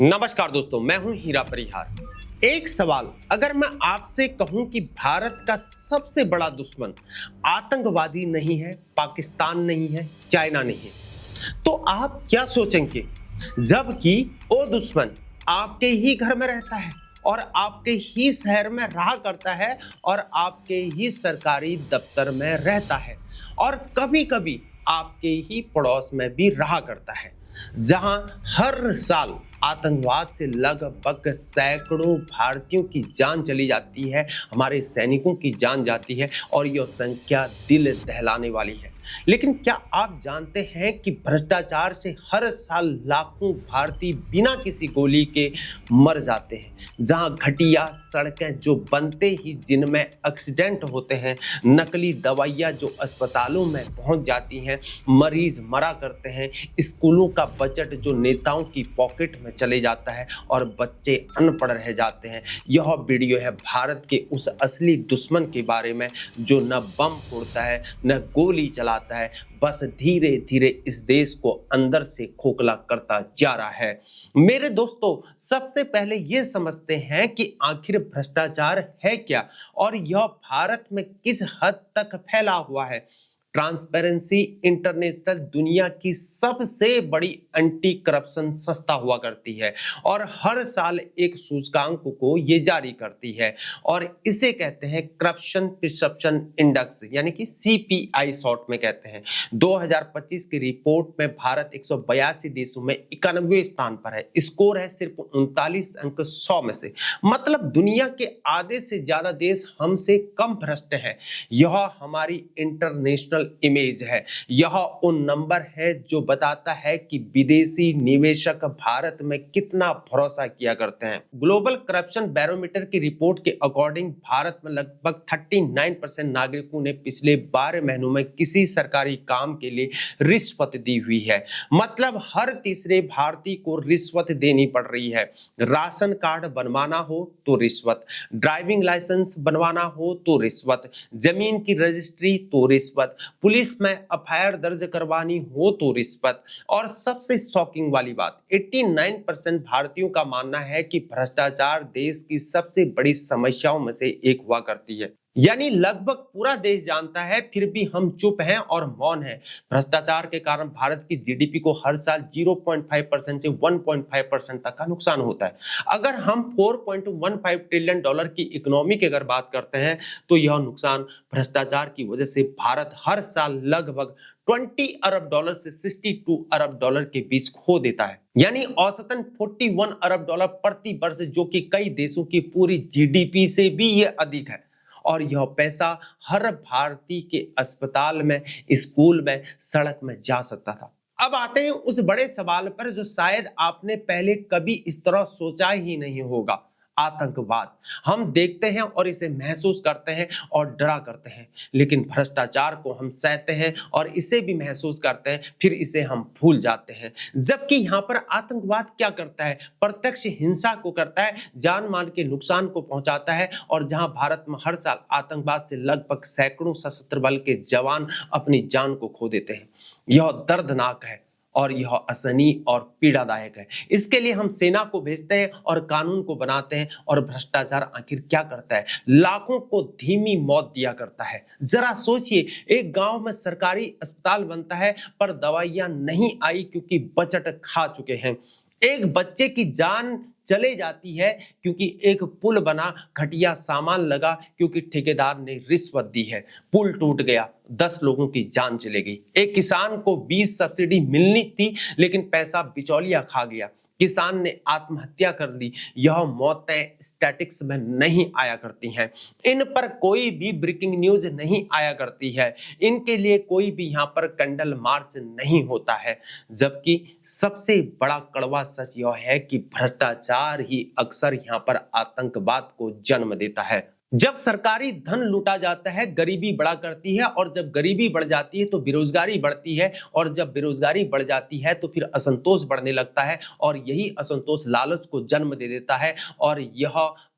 नमस्कार दोस्तों, मैं हूं हीरा परिहार। एक सवाल, अगर मैं आपसे कहूं कि भारत का सबसे बड़ा दुश्मन आतंकवादी नहीं है, पाकिस्तान नहीं है, चाइना नहीं है, तो आप क्या सोचेंगे? जबकि वो दुश्मन आपके ही घर में रहता है और आपके ही शहर में रहा करता है और आपके ही सरकारी दफ्तर में रहता है और कभी-कभी आपके ही पड़ोस में भी रहा करता है, जहां हर साल आतंकवाद से लगभग सैकड़ों भारतीयों की जान चली जाती है, हमारे सैनिकों की जान जाती है और यह संख्या दिल दहलाने वाली है। लेकिन क्या आप जानते हैं कि भ्रष्टाचार से हर साल लाखों भारतीय बिना किसी गोली के मर जाते हैं? जहां घटिया सड़कें जो बनते ही जिनमें एक्सीडेंट होते हैं, नकली दवाइयां जो अस्पतालों में पहुंच जाती हैं, मरीज मरा करते हैं, स्कूलों का बजट जो नेताओं की पॉकेट में चले जाता है और बच्चे अनपढ़ रह जाते हैं। यह वीडियो है भारत के उस असली दुश्मन के बारे में जो न बम फोड़ता है, न गोली चलाता है, बस धीरे धीरे इस देश को अंदर से खोखला करता जा रहा है। मेरे दोस्तों, सबसे पहले ये समझते हैं कि आखिर भ्रष्टाचार है क्या और यह भारत में किस हद तक फैला हुआ है। ट्रांसपेरेंसी इंटरनेशनल दुनिया की सबसे बड़ी एंटी करप्शन संस्था हुआ करती है और हर साल एक सूचकांक को ये जारी करती है और इसे कहते हैं करप्शन परसेप्शन इंडेक्स, यानी कि सीपीआई शॉर्ट में कहते हैं। 2025 की रिपोर्ट में भारत 182 देशों में 91वें स्थान पर है। स्कोर है सिर्फ 39 अंक 100 में से, मतलब दुनिया के आधे से ज्यादा देश हमसे कम भ्रष्ट हैं। यह हमारी इंटरनेशनल इमेज है। यह वो नंबर है जो बताता है कि विदेशी निवेशक भारत में कितना भरोसा किया करते हैं। ग्लोबल करप्शन बैरोमीटर की रिपोर्ट के अकॉर्डिंग भारत में लगभग 39% नागरिकों ने पिछले 12 महीनों में किसी सरकारी काम के लिए रिश्वत दी हुई है। मतलब हर तीसरे भारतीय को रिश्वत देनी पड़ रही है। राशन कार्ड बनवाना हो तो रिश्वत, ड्राइविंग लाइसेंस बनवाना हो तो रिश्वत, जमीन की रजिस्ट्री तो रिश्वत, पुलिस में एफआईआर दर्ज करवानी हो तो रिश्वत। और सबसे शॉकिंग वाली बात, 89% भारतीयों का मानना है कि भ्रष्टाचार देश की सबसे बड़ी समस्याओं में से एक हुआ करती है। यानी लगभग पूरा देश जानता है, फिर भी हम चुप हैं और मौन हैं। भ्रष्टाचार के कारण भारत की जीडीपी को हर साल 0.5% से 1.5% तक का नुकसान होता है। अगर हम 4.15 ट्रिलियन डॉलर की इकोनॉमी की अगर बात करते हैं तो यह नुकसान भ्रष्टाचार की वजह से भारत हर साल लगभग 20 अरब डॉलर से 62 अरब डॉलर के बीच खो देता है। यानी औसतन 41 अरब डॉलर प्रति वर्ष, जो कि कई देशों की पूरी जीडीपी से भी ये अधिक है। और यह पैसा हर भारतीय के अस्पताल में, स्कूल में, सड़क में जा सकता था। अब आते हैं उस बड़े सवाल पर जो शायद आपने पहले कभी इस तरह सोचा ही नहीं होगा, आतंकवाद। हम देखते हैं और इसे महसूस करते हैं और डरा करते हैं, लेकिन भ्रष्टाचार को हम सहते हैं और इसे भी महसूस करते हैं, फिर इसे हम भूल जाते हैं। जबकि यहाँ पर आतंकवाद क्या करता है? प्रत्यक्ष हिंसा को करता है, जान माल के नुकसान को पहुंचाता है। और जहां भारत में हर साल आतंकवाद से लगभग सैकड़ों सशस्त्र बल के जवान अपनी जान को खो देते हैं, यह दर्दनाक है और यह असहनीय और पीड़ादायक है। इसके लिए हम सेना को भेजते हैं और कानून को बनाते हैं, और भ्रष्टाचार आखिर क्या करता है? लाखों को धीमी मौत दिया करता है। जरा सोचिए, एक गांव में सरकारी अस्पताल बनता है पर दवाइयां नहीं आई क्योंकि बजट खा चुके हैं। एक बच्चे की जान चले जाती है क्योंकि एक पुल बना, घटिया सामान लगा क्योंकि ठेकेदार ने रिश्वत दी है, पुल टूट गया, 10 लोगों की जान चली गई। एक किसान को बीज सब्सिडी मिलनी थी लेकिन पैसा बिचौलिया खा गया, किसान ने आत्महत्या कर ली। यह मौतें स्टैटिक्स में नहीं आया करती हैं, इन पर कोई भी ब्रेकिंग न्यूज नहीं आया करती है, इनके लिए कोई भी यहाँ पर कैंडल मार्च नहीं होता है। जबकि सबसे बड़ा कड़वा सच यह है कि भ्रष्टाचार ही अक्सर यहाँ पर आतंकवाद को जन्म देता है। जब सरकारी धन लूटा जाता है, गरीबी बढ़ा करती है, और जब गरीबी बढ़ जाती है तो बेरोजगारी बढ़ती है, और जब बेरोजगारी बढ़ जाती है तो फिर असंतोष बढ़ने लगता है, और यही असंतोष लालच को जन्म दे देता है। और यह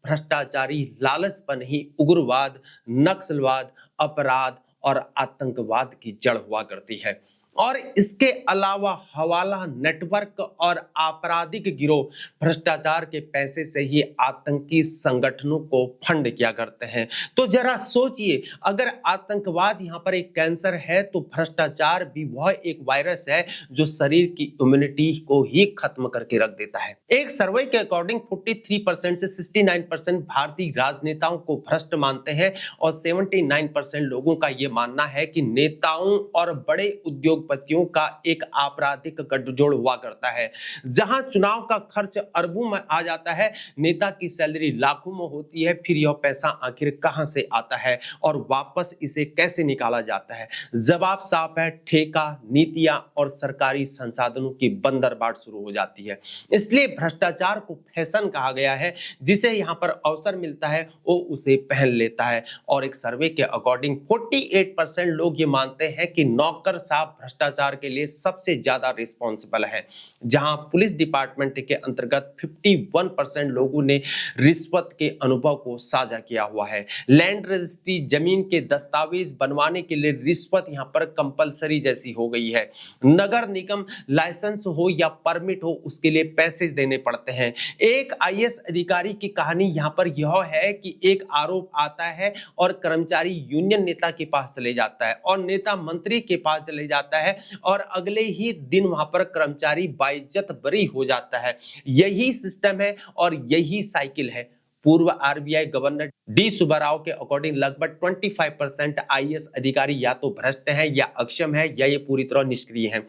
भ्रष्टाचारी लालचपन ही उग्रवाद, नक्सलवाद, अपराध और आतंकवाद की जड़ हुआ करती है। और इसके अलावा हवाला नेटवर्क और आपराधिक गिरोह भ्रष्टाचार के पैसे से ही आतंकी संगठनों को फंड किया करते हैं। तो जरा सोचिए, अगर आतंकवाद यहाँ पर एक कैंसर है तो भ्रष्टाचार भी वह एक वायरस है जो शरीर की इम्यूनिटी को ही खत्म करके रख देता है। एक सर्वे के अकॉर्डिंग 43% से 69% भारतीय राजनेताओं को भ्रष्ट मानते हैं और 79% लोगों का यह मानना है कि नेताओं और बड़े उद्योगपतियों का एक आपराधिक गठजोड़ हुआ करता है। जहां चुनाव का खर्च अरबों में आ जाता है, नेता की सैलरी लाखों में होती है, फिर यह पैसा आखिर कहां से आता है और वापस इसे कैसे निकाला जाता है? जवाब साफ है, ठेका, नीतियां और सरकारी संसाधनों की बंदरबाट शुरू हो जाती है। इसलिए भ्रष्टाचार को फैशन कहा गया है। जिसे यहां पर अवसर मिलता है वो उसे पहन लेता है। और एक सर्वे के अकॉर्डिंग 48% लोग ये मानते हैं कि नौकर साहब भ्रष्टाचार के लिए सबसे ज्यादा रिस्पॉन्सिबल है। जहां पुलिस डिपार्टमेंट के अंतर्गत 51% लोगों ने रिश्वत के अनुभव को साझा किया हुआ है। लैंड रजिस्ट्री, जमीन के दस्तावेज बनवाने के लिए रिश्वत यहां पर कंपलसरी जैसी हो गई है। नगर निगम लाइसेंस हो या परमिट हो, उसके लिए पैसे देने पड़ते हैं। एक आईएएस अधिकारी की कहानी यहां पर यह है कि एक आरोप आता है और कर्मचारी यूनियन नेता के पास चले जाता है और नेता मंत्री के पास चले जाता है और अगले ही दिन वहां पर कर्मचारी बाइज्जत बरी हो जाता है। यही सिस्टम है और यही साइकिल है। पूर्व आरबीआई गवर्नर डी सुब्बाराव के अकॉर्डिंग लगभग 25% आईएएस अधिकारी या तो भ्रष्ट हैं या अक्षम है या ये पूरी तरह निष्क्रिय हैं।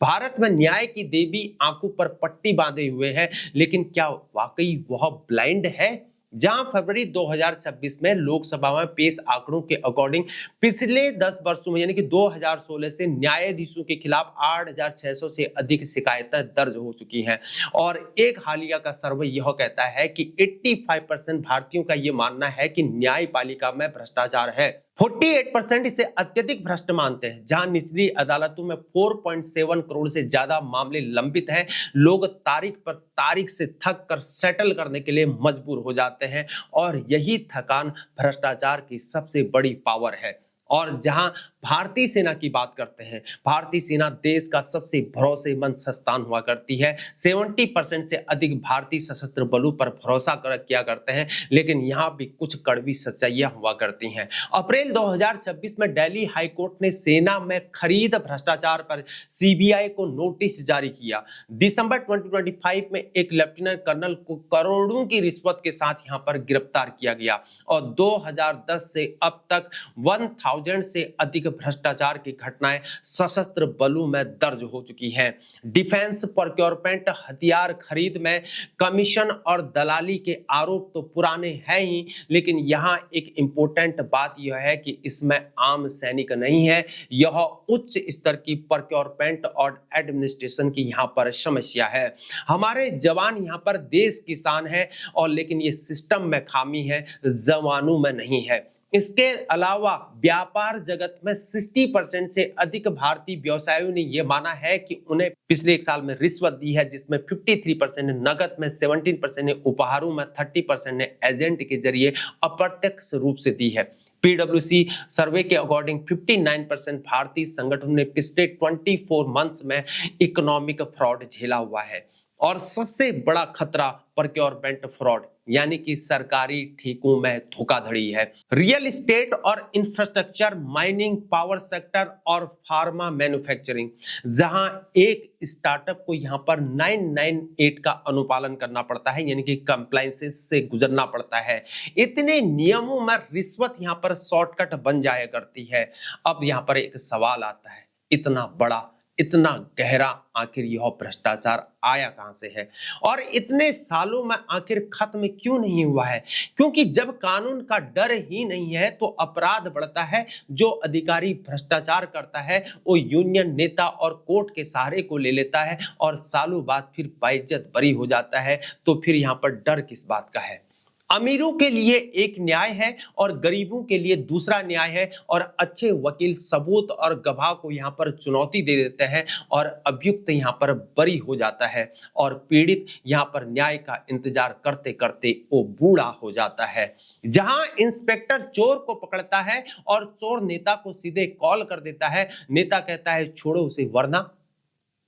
भारत में न्याय की देवी आंखों पर पट्टी बांधे हुए है, लेकिन क्या वाकई वह ब्लाइंड है? जहां फरवरी 2026 में लोकसभा में पेश आंकड़ों के अकॉर्डिंग पिछले 10 वर्षों में यानी कि 2016 से न्यायाधीशों के खिलाफ 8,600 से अधिक शिकायतें दर्ज हो चुकी हैं। और एक हालिया का सर्वे यह कहता है कि 85% भारतीयों का यह मानना है कि न्यायपालिका में भ्रष्टाचार है। 48% इसे अत्यधिक भ्रष्ट मानते हैं। जहां निचली अदालतों में 4.7 करोड़ से ज्यादा मामले लंबित हैं। लोग तारीख पर तारीख से थक कर सेटल करने के लिए मजबूर हो जाते हैं और यही थकान भ्रष्टाचार की सबसे बड़ी पावर है। और जहां भारतीय सेना की बात करते हैं, भारतीय सेना देश का सबसे भरोसेमंद संस्थान हुआ करती है। 70% से अधिक भारतीय सशस्त्र बलों पर भरोसा किया करते हैं, लेकिन यहां भी कुछ कड़वी सच्चाइयां हुआ करती हैं। अप्रैल 2026 में दिल्ली हाईकोर्ट ने सेना में खरीद भ्रष्टाचार पर सीबीआई को नोटिस जारी किया। दिसंबर 2025 में एक लेफ्टिनेंट कर्नल को करोड़ों की रिश्वत के साथ यहां पर गिरफ्तार किया गया और 2010 से अब तक 1000 से अधिक भ्रष्टाचार की घटनाएं सशस्त्र बलों में दर्ज हो चुकी हैं। डिफेंस प्रोक्योरमेंट, हथियार खरीद में कमीशन और दलाली के आरोप तो पुराने हैं ही, लेकिन यहां एक इंपॉर्टेंट बात यह है कि इसमें आम सैनिक नहीं है। यह उच्च स्तर की प्रोक्योरमेंट और एडमिनिस्ट्रेशन की यहां पर समस्या है। हमारे जवान यहां पर देश किसान है और लेकिन ये सिस्टम में खामी है, जवानों में नहीं है। इसके अलावा व्यापार जगत में 60% से अधिक भारतीय व्यवसायियों ने यह माना है कि उन्हें पिछले एक साल में रिश्वत दी है, जिसमें 53% ने नकद में, 17% ने उपहारों में, 30% ने एजेंट के जरिए अप्रत्यक्ष रूप से दी है। पीडब्ल्यूसी सर्वे के अकॉर्डिंग 59% भारतीय संगठनों ने पिछले 24 मंथ्स में इकोनॉमिक फ्रॉड झेला हुआ है। और सबसे बड़ा खतरा प्रोक्योरमेंट फ्रॉड यानी कि सरकारी ठेकों में धोखाधड़ी है। रियल एस्टेट और इंफ्रास्ट्रक्चर, माइनिंग, पावर सेक्टर और फार्मा मैन्युफैक्चरिंग, जहां एक स्टार्टअप को यहां पर 998 का अनुपालन करना पड़ता है, यानी कि कंप्लायंसेस से गुजरना पड़ता है। इतने नियमों में रिश्वत यहां पर शॉर्टकट बन जाया करती है। अब यहां पर एक सवाल आता है, इतना बड़ा, इतना गहरा आखिर यह भ्रष्टाचार आया कहां से है और इतने सालों में आखिर खत्म क्यों नहीं हुआ है? क्योंकि जब कानून का डर ही नहीं है तो अपराध बढ़ता है। जो अधिकारी भ्रष्टाचार करता है वो यूनियन नेता और कोर्ट के सहारे को ले लेता है और सालों बाद फिर बाइज्जत बरी हो जाता है। तो फिर यहां पर डर किस बात का है? अमीरों के लिए एक न्याय है और गरीबों के लिए दूसरा न्याय है, और अच्छे वकील सबूत और गवाह को यहाँ पर चुनौती दे देते हैं और अभियुक्त यहाँ पर बरी हो जाता है, और पीड़ित यहाँ पर न्याय का इंतजार करते करते वो बूढ़ा हो जाता है। जहां इंस्पेक्टर चोर को पकड़ता है और चोर नेता को सीधे कॉल कर देता है, नेता कहता है छोड़ो उसे वरना,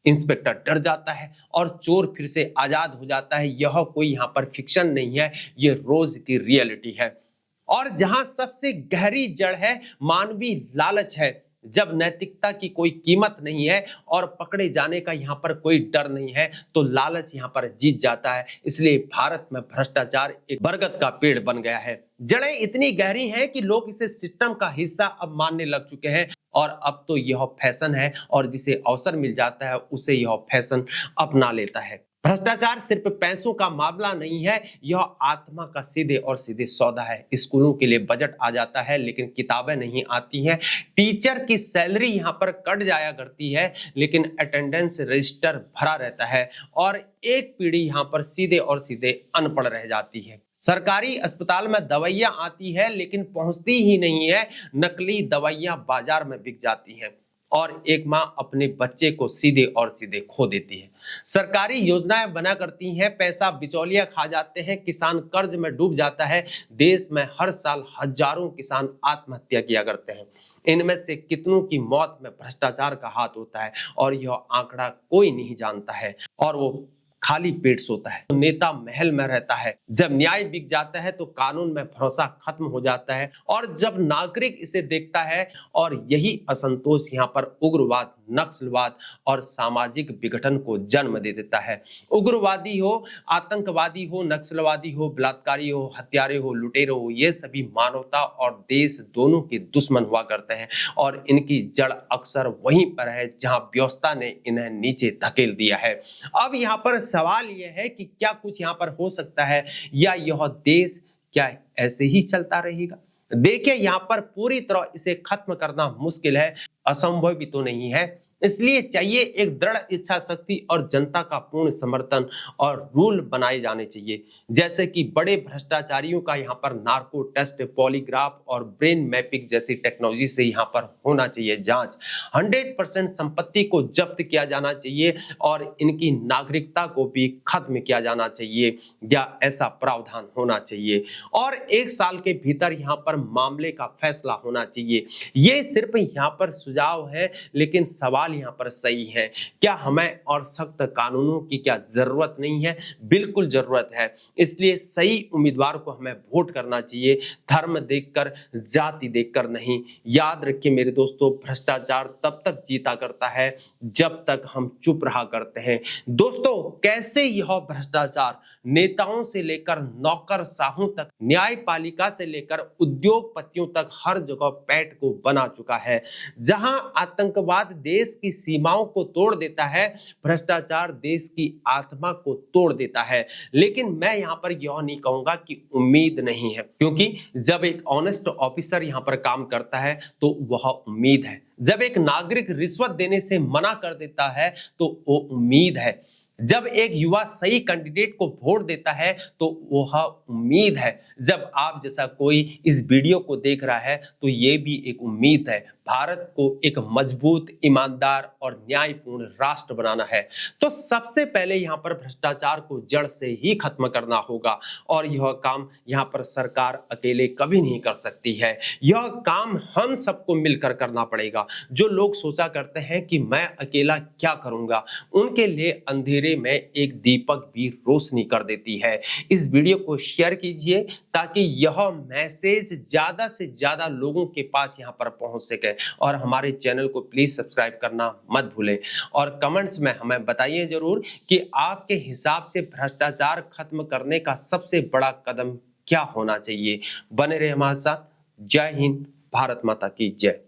इंस्पेक्टर डर जाता है और चोर फिर से आजाद हो जाता है। यह कोई यहाँ पर फिक्शन नहीं है, यह रोज की रियलिटी है। और जहां सबसे गहरी जड़ है मानवीय लालच है, जब नैतिकता की कोई कीमत नहीं है और पकड़े जाने का यहाँ पर कोई डर नहीं है, तो लालच यहाँ पर जीत जाता है। इसलिए भारत में भ्रष्टाचार एक बरगद का पेड़ बन गया है। जड़ें इतनी गहरी हैं कि लोग इसे सिस्टम का हिस्सा अब मानने लग चुके हैं, और अब तो यह फैशन है, और जिसे अवसर मिल जाता है उसे यह फैशन अपना लेता है। भ्रष्टाचार सिर्फ पैसों का मामला नहीं है, यह आत्मा का सीधे और सीधे सौदा है। स्कूलों के लिए बजट आ जाता है लेकिन किताबें नहीं आती हैं। टीचर की सैलरी यहाँ पर कट जाया करती है लेकिन अटेंडेंस रजिस्टर भरा रहता है, और एक पीढ़ी यहाँ पर सीधे और सीधे अनपढ़ रह जाती है। सरकारी अस्पताल में दवाइयां आती है लेकिन पहुंचती ही नहीं है, नकली दवाइयां बाजार में बिक जाती हैं, और एक मां अपने बच्चे को सीधे और सीधे खो देती है। सरकारी योजनाएं बना करती हैं, पैसा बिचौलिया खा जाते हैं, किसान कर्ज में डूब जाता है। देश में हर साल हजारों किसान आत्महत्या किया करते हैं। इनमें से कितनों की मौत में भ्रष्टाचार का हाथ होता है, और यह आंकड़ा कोई नहीं जानता है, और वो खाली पेट सोता है। नेता महल में रहता है। जब न्याय बिक जाता है तो कानून में भरोसा खत्म हो जाता है, और जब नागरिक इसे देखता है, और यही असंतोष यहाँ पर उग्रवाद, नक्सलवाद और सामाजिक विघटन को जन्म दे देता है। उग्रवादी हो, आतंकवादी हो, नक्सलवादी हो, बलात्कारी हो, हत्यारे हो, लुटेरे हो, ये सभी मानवता और देश दोनों के दुश्मन हुआ करते हैं, और इनकी जड़ अक्सर वहीं पर है जहां व्यवस्था ने इन्हें नीचे धकेल दिया है। अब यहाँ पर सवाल यह है कि क्या कुछ यहाँ पर हो सकता है, या यह देश क्या ऐसे ही चलता रहेगा? देखिए, यहाँ पर पूरी तरह इसे खत्म करना मुश्किल है, असंभव भी तो नहीं है। इसलिए चाहिए एक दृढ़ इच्छा शक्ति और जनता का पूर्ण समर्थन, और रूल बनाए जाने चाहिए, जैसे कि बड़े भ्रष्टाचारियों का यहाँ पर नार्को टेस्ट, पॉलीग्राफ और ब्रेन मैपिंग जैसी टेक्नोलॉजी से यहाँ पर होना चाहिए जांच। 100% संपत्ति को जब्त किया जाना चाहिए, और इनकी नागरिकता को भी खत्म किया जाना चाहिए, या ऐसा प्रावधान होना चाहिए। और 1 साल के भीतर यहाँ पर मामले का फैसला होना चाहिए। ये सिर्फ यहाँ पर सुझाव है, लेकिन सवाल यहाँ पर सही है। क्या हमें और सख्त कानूनों की क्या जरूरत नहीं है? बिल्कुल जरूरत है। इसलिए सही उम्मीदवार को हमें वोट करना चाहिए, धर्म देखकर, जाति देखकर नहीं। याद रखिए मेरे दोस्तों, भ्रष्टाचार तब तक जीता करता है जब तक हम चुप रहा करते हैं। दोस्तों, कैसे यह भ्रष्टाचार नेताओं से लेकर नौकरशाहों तक, न्यायपालिका से लेकर उद्योगपतियों तक हर जगह पैठ को बना चुका है। जहां आतंकवाद देश की सीमाओं को तोड़ देता है, भ्रष्टाचार देश की आत्मा को तोड़ देता है। लेकिन मैं यहां पर यह नहीं कहूंगा कि उम्मीद नहीं है, क्योंकि जब एक ऑनेस्ट ऑफिसर यहां पर काम करता है तो वह उम्मीद है। जब एक नागरिक रिश्वत देने से मना कर देता है तो वो उम्मीद है। जब एक युवा सही कैंडिडेट को वोट देता है तो वह उम्मीद है। जब आप जैसा कोई इस वीडियो को देख रहा है तो ये भी एक उम्मीद है। भारत को एक मजबूत, ईमानदार और न्यायपूर्ण राष्ट्र बनाना है, तो सबसे पहले यहाँ पर भ्रष्टाचार को जड़ से ही खत्म करना होगा, और यह काम यहाँ पर सरकार अकेले कभी नहीं कर सकती है। यह काम हम सबको मिलकर करना पड़ेगा। जो लोग सोचा करते हैं कि मैं अकेला क्या करूंगा, उनके लिए अंधेरे में एक दीपक भी रोशनी कर देती है। इस वीडियो को शेयर कीजिए ताकि यह मैसेज ज्यादा से ज्यादा लोगों के पास यहाँ पर पहुंच सके, और हमारे चैनल को प्लीज सब्सक्राइब करना मत भूलें, और कमेंट्स में हमें बताइए जरूर कि आपके हिसाब से भ्रष्टाचार खत्म करने का सबसे बड़ा कदम क्या होना चाहिए। बने रहे हमारे साथ। जय हिंद, भारत माता की जय।